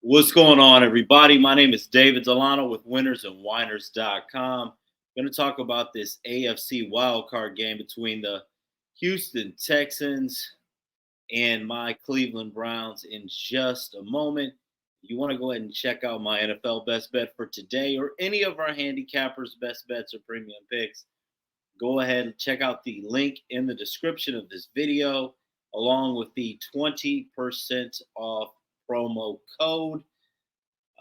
What's going on, everybody? My name is David Delano with winnersandwhiners.com. Going to talk about this AFC Wild Card game between the Houston Texans and my Cleveland Browns in just a moment. You want to go ahead and check out my NFL best bet for today or any of our handicappers' best bets or premium picks. Go ahead and check out the link in the description of this video, along with the 20% off promo code.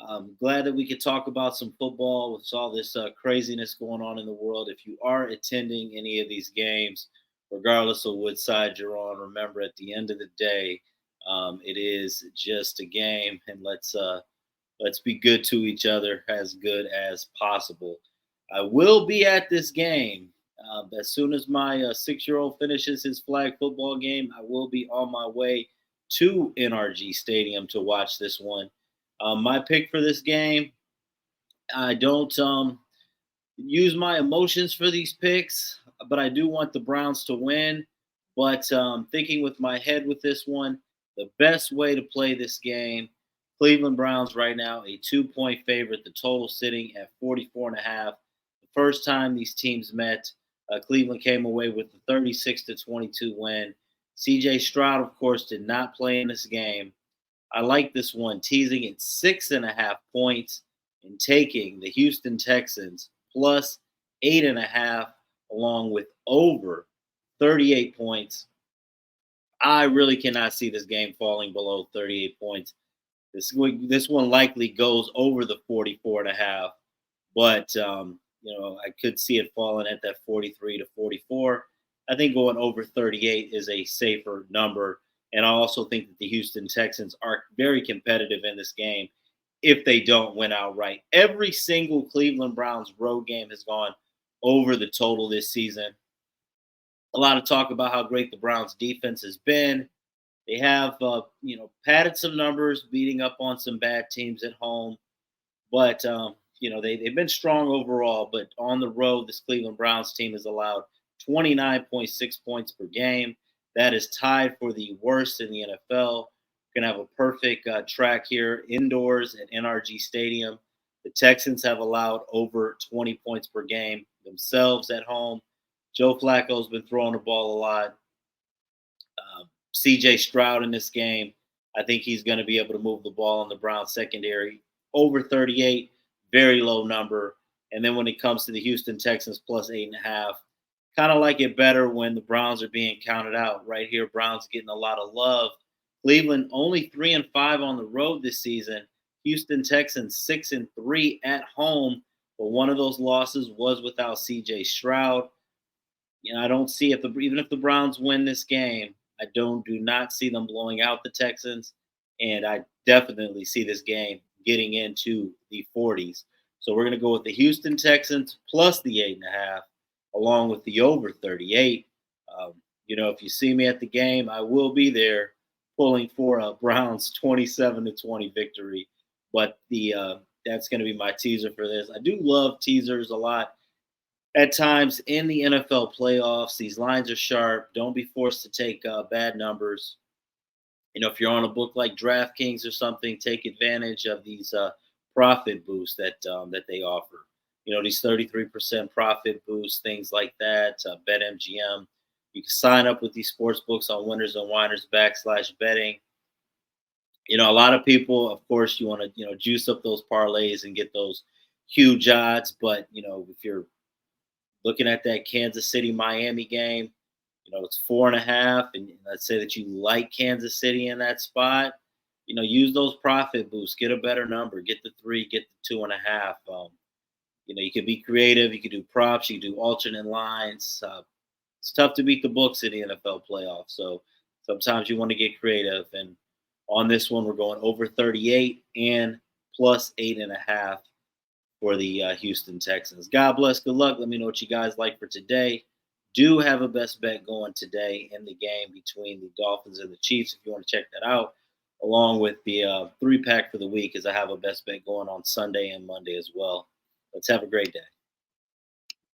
I'm glad that we could talk about some football with all this craziness going on in the world. If you are attending any of these games, regardless of which side you're on, remember at the end of the day, it is just a game, and let's be good to each other, as good as possible. I will be at this game. As soon as my 6-year-old finishes his flag football game, I will be on my way to NRG Stadium to watch this one. My pick for this game, I don't use my emotions for these picks, but I do want the Browns to win. But thinking with my head with this one, the best way to play this game, Cleveland Browns right now, a 2-point favorite, the total sitting at 44.5. The first time these teams met, Cleveland came away with a 36-22 win. C.J. Stroud, of course, did not play in this game. I like this one, teasing at 6.5 points and taking the Houston Texans plus 8.5, along with over 38 points. I really cannot see this game falling below 38 points. This one likely goes over the 44.5, but I could see it falling at that 43 to 44. I think going over 38 is a safer number. And I also think that the Houston Texans are very competitive in this game if they don't win outright. Every single Cleveland Browns road game has gone over the total this season. A lot of talk about how great the Browns defense has been. They have, padded some numbers, beating up on some bad teams at home. But, they've been strong overall. But on the road, this Cleveland Browns team has allowed 29.6 points per game. That is tied for the worst in the NFL. Going to have a perfect track here indoors at NRG Stadium. The Texans have allowed over 20 points per game themselves at home. Joe Flacco's been throwing the ball a lot. C.J. Stroud in this game, I think he's going to be able to move the ball in the Browns secondary. Over 38, very low number. And then when it comes to the Houston Texans, plus 8.5, kind of like it better when the Browns are being counted out. Right here, Browns getting a lot of love. Cleveland only 3-5 on the road this season. Houston Texans 6-3 at home, but one of those losses was without C.J. Stroud. I don't see even if the Browns win this game, I do not see them blowing out the Texans, and I definitely see this game getting into the 40s. So we're going to go with the Houston Texans plus the 8.5. Along with the over 38. If you see me at the game, I will be there pulling for a Browns 27-20 victory. But that's going to be my teaser for this. I do love teasers a lot. At times in the NFL playoffs, these lines are sharp. Don't be forced to take bad numbers. If you're on a book like DraftKings or something, take advantage of these profit boosts that they offer. These 33% profit boosts, things like that, BetMGM. You can sign up with these sports books on Winners and Whiners /betting. A lot of people, of course, you want to, juice up those parlays and get those huge odds. But, if you're looking at that Kansas City-Miami game, it's 4.5. And let's say that you like Kansas City in that spot, use those profit boosts, get a better number, get the 3, get the 2.5. You could be creative. You could do props. You could do alternate lines. It's tough to beat the books in the NFL playoffs. So sometimes you want to get creative. And on this one, we're going over 38 and plus 8.5 for the Houston Texans. God bless. Good luck. Let me know what you guys like for today. Do have a best bet going today in the game between the Dolphins and the Chiefs if you want to check that out, along with the 3-pack for the week, as I have a best bet going on Sunday and Monday as well. Let's have a great day.